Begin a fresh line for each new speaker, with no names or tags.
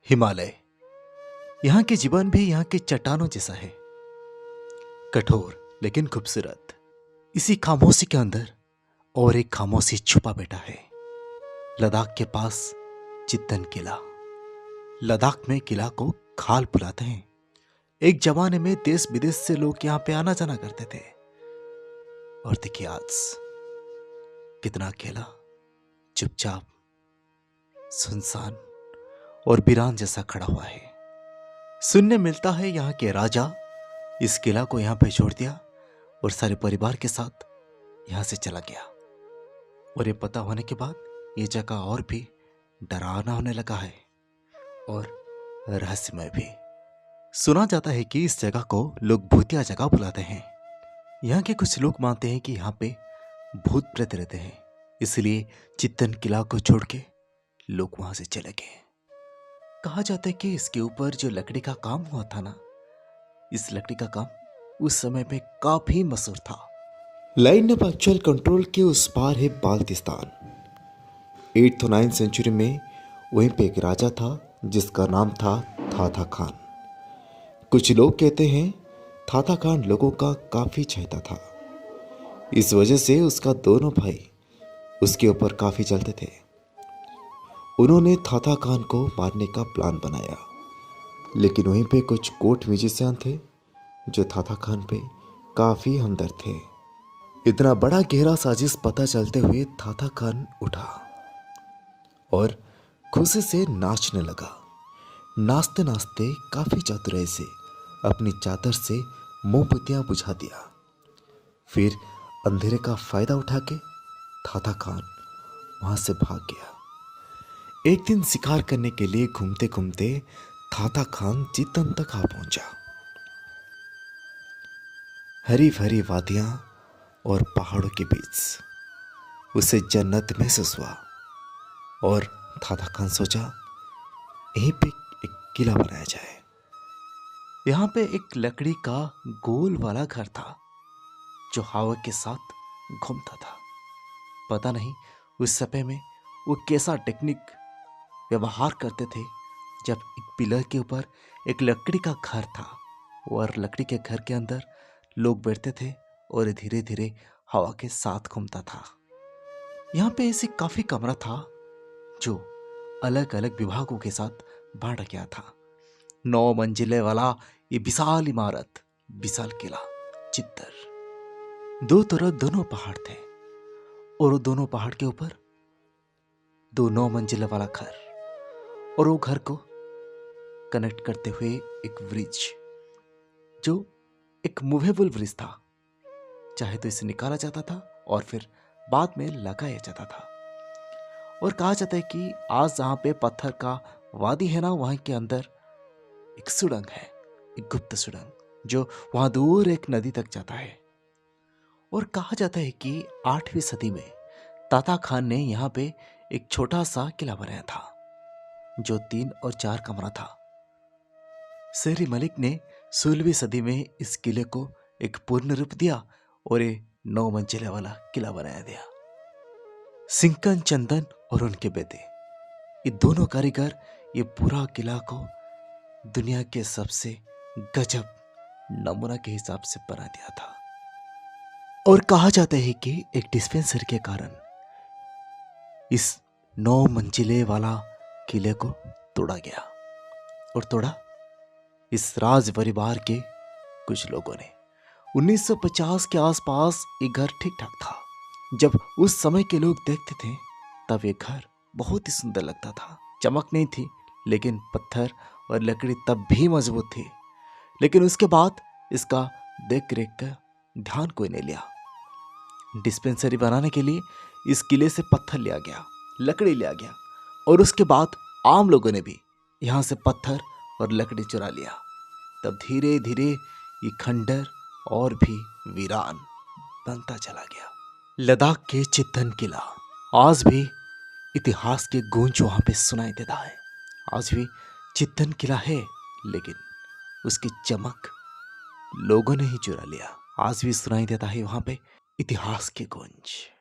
हिमालय। यहाँ के जीवन भी यहाँ के चट्टानों जैसा है, कठोर लेकिन खूबसूरत। इसी खामोशी के अंदर और एक खामोशी छुपा बैठा है। लद्दाख के पास चित्तन किला। लद्दाख में किला को खाल बुलाते हैं। एक जमाने में देश विदेश से लोग यहाँ पे आना जाना करते थे। और देखिए आज कितना अकेला, चुपचाप, सुनसान और वीरान जैसा खड़ा हुआ है। सुनने मिलता है यहाँ के राजा इस किला को यहाँ पे छोड़ दिया और सारे परिवार के साथ यहाँ से चला गया। और ये पता होने के बाद ये जगह और भी डरावना होने लगा है और रहस्यमय भी। सुना जाता है कि इस जगह को लोग भूतिया जगह बुलाते हैं। यहाँ के कुछ लोग मानते हैं कि यहाँ पे भूत प्रेत रहते हैं, इसलिए चित्तन किला को छोड़ के लोग वहां से चले गए। कहा जाता है कि इसके ऊपर जो लकड़ी का काम हुआ था ना, इस लकड़ी का काम उस समय पे काफी मशहूर था।
लाइन ऑफ एक्चुअल कंट्रोल के उस पार है बाल्टिस्तान। 8th और 9th सेंचुरी में वहीं पे एक राजा था जिसका नाम था थाथा खान। कुछ लोग कहते हैं थाथा खान लोगों का काफी चाहता था, इस वजह से उसका दोनों भाई उसके ऊपर काफी चलते थे। उन्होंने थाथा खान को मारने का प्लान बनाया, लेकिन वहीं पे कुछ कोर्ट म्यूजिशियन थे जो थाथा खान पे काफी हमदर्द थे। इतना बड़ा गहरा साजिश पता चलते हुए थाथा खान उठा और खुशी से नाचने लगा। नाचते नाचते काफी चातुराई से अपनी चादर से मोमबत्तियां बुझा दिया। फिर अंधेरे का फायदा उठा के थाथा खान वहां से भाग गया। एक दिन शिकार करने के लिए घूमते घूमते थाथा खान चित्तन तक आ पहुंचा। हरी भरी वादियां और पहाड़ों के बीच उसे जन्नत महसूस हुआ और थाथा खान सोचा यहीं पे एक किला बनाया जाए।
यहाँ पे एक लकड़ी का गोल वाला घर था जो हवा के साथ घूमता था। पता नहीं उस समय में वो कैसा टेक्निक व्यवहार करते थे, जब एक पिलर के ऊपर एक लकड़ी का घर था और लकड़ी के घर के अंदर लोग बैठते थे और धीरे धीरे हवा के साथ घूमता था। यहाँ पे ऐसे काफी कमरा था जो अलग अलग विभागों के साथ बांटा गया था। 9 मंजिले वाला ये विशाल इमारत, विशाल किला चित्तर। दो तरफ दोनों पहाड़ थे और वो दोनों पहाड़ के ऊपर 9 मंजिले वाला घर, और वो घर को कनेक्ट करते हुए एक ब्रिज जो एक मूवेबल ब्रिज था। चाहे तो इसे निकाला जाता था और फिर बाद में लगाया जाता था। और कहा जाता है कि आज जहां पे पत्थर का वादी है ना, वहां के अंदर एक सुड़ंग है, एक गुप्त सुड़ंग जो वहां दूर एक नदी तक जाता है। और कहा जाता है कि 8वीं सदी में ताता खान ने यहाँ पे एक छोटा सा किला बनाया था जो 3 और 4 कमरा था। शेर मलिक ने 16वीं सदी में इस किले को एक पूर्ण रूप दिया और ये 9 मंजिले वाला किला बनाया दिया। सिंकन चंदन और उनके बेटे, ये दोनों कारीगर ये पूरा किला को दुनिया के सबसे गजब नमूना के हिसाब से बना दिया था। और कहा जाता है कि एक डिस्पेंसर के कारण इस 9 मंजिले वाला किले को तोड़ा गया, और तोड़ा इस राज परिवार के कुछ लोगों ने। 1950 के आसपास ये घर ठीक ठाक था। जब उस समय के लोग देखते थे तब ये घर बहुत ही सुंदर लगता था। चमक नहीं थी, लेकिन पत्थर और लकड़ी तब भी मजबूत थी। लेकिन उसके बाद इसका देख रेख का ध्यान कोई नहीं लिया। डिस्पेंसरी बनाने के लिए इस किले से पत्थर लिया गया, लकड़ी लिया गया, और उसके बाद आम लोगों ने भी यहाँ से पत्थर और लकड़ी चुरा लिया। तब धीरे धीरे ये खंडर और भी वीरान बनता चला गया। लद्दाख के चित्तन किला आज भी इतिहास के गूंज वहां पे सुनाई देता है। आज भी चित्तन किला है, लेकिन उसकी चमक लोगों ने ही चुरा लिया। आज भी सुनाई देता है वहां पे इतिहास के गूंज।